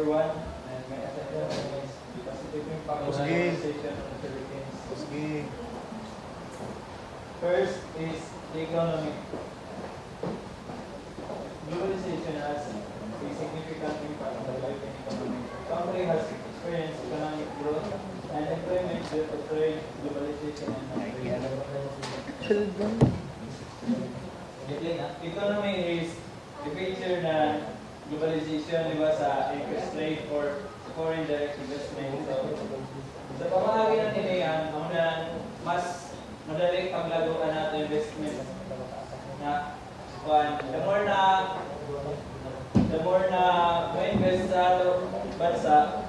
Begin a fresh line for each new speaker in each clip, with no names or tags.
number 1, and my agenda is the positive impact on urbanization of the Philippines. First is the economy. Globalization has a significant impact on the Philippine economy. The country has experienced economic growth and employment due to trade, globalization, and migration. Economy is the feature na globalization, di ba, sa interest rate or foreign direct investment. So, sa pamahagi ng tiniyan, ang mas madali paglaguan natin investment na the more na ma-invest sa bansa,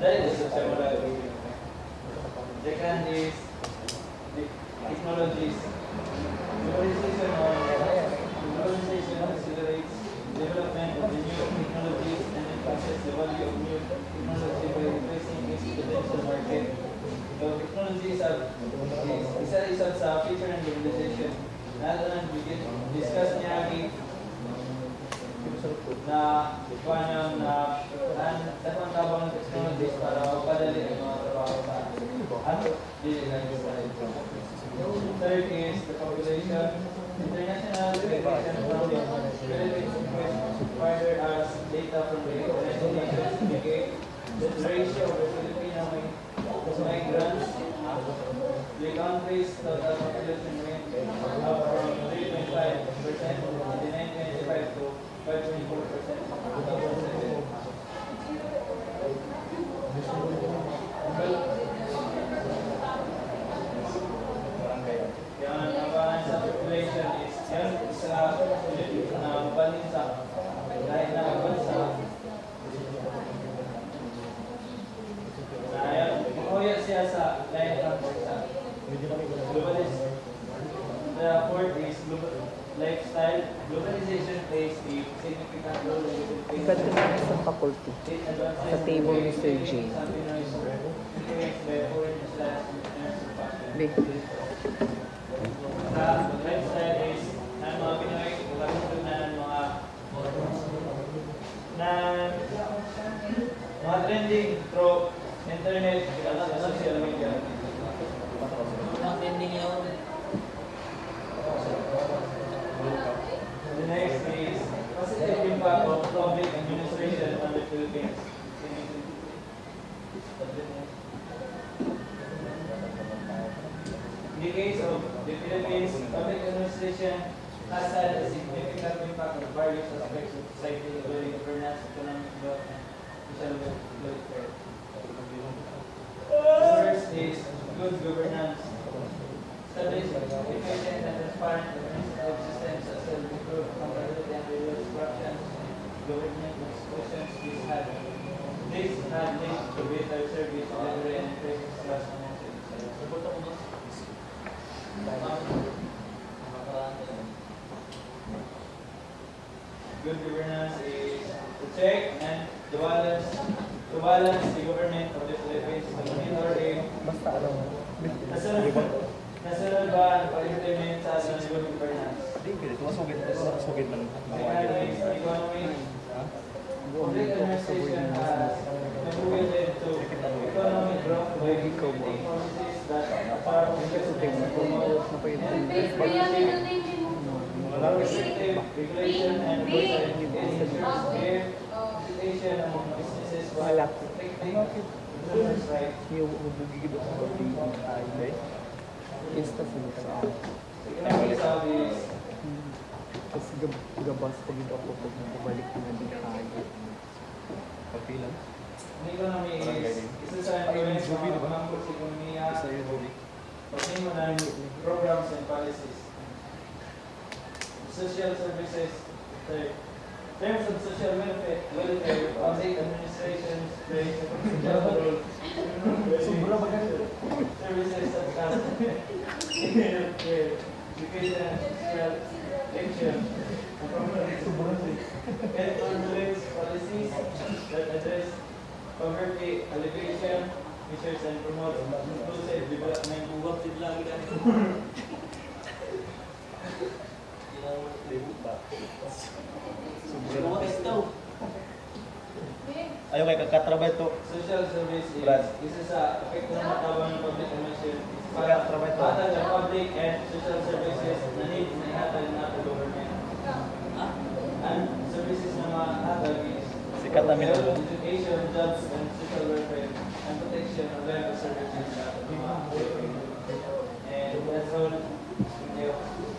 dahil sa siya malago. Second is the technologies. Globalization accelerates development of the new technologies and enhances the value of new technology by increasing its potential market. So, technology is isa sa feature ng globalization. Nato nang discuss niya na paano na tatang tabang ng technologies para mapadali ang mga trabaho sa Third is the population. International population from the Philippines further as data from the United Nations indicate that the ratio of the Filipino migrants, the country's total population went up from 3.5% in 1995 to 5.4%. The fourth is lifestyle. Globalization plays a significant role in the Philippines.
Sa faculty. Sa table ni Sir J.
Lifestyle is ang mga Pinoy katulad na mga trending through internet at social media. The next is positive impact of public administration on the Philippines. In the case of the Philippines, public administration has had a significant impact on various aspects of society, including governance, economic growth, and social welfare. The first is good governance. Establish efficient and transparent administrative systems that will improve accountability and reduce corruption. Government institutions this had linked to better service delivery and increasing trust among citizens. Good governance is to check and to balance the government of the Philippines to monitor nasunod ba ang pag-implement sa ating good governance?
Sugid man.
Economy. Public administration has contributed to economic growth by implementing policies that are effective and promote restrictive regulation and oversight education among businesses while protecting consumers' rights. Economic service.
Kasi gabas pag ito ako pag bumalik na di kaya.
Pagpilan?
Ang economy is isa sa implement ng mga pangangkot sa ekonomiya, pagnimunan programs and policies. Social services. In terms of social welfare, public administration plays a crucial role. Services such as healthcare, education, social action, and formulates policies that address poverty alleviation, measures and promote inclusive development.
Ayaw kay kakatrabay to.
Social service is
Brad.
isa sa epekto ng matabang ng public commission
Pagkat trabaho ito.
hatag ng public and social services na need na ihatag na ng government. Ang services na mahatag is
Sikat namin ito.
health, education, jobs, and social welfare, and protection of life services. And that's all. Thank you.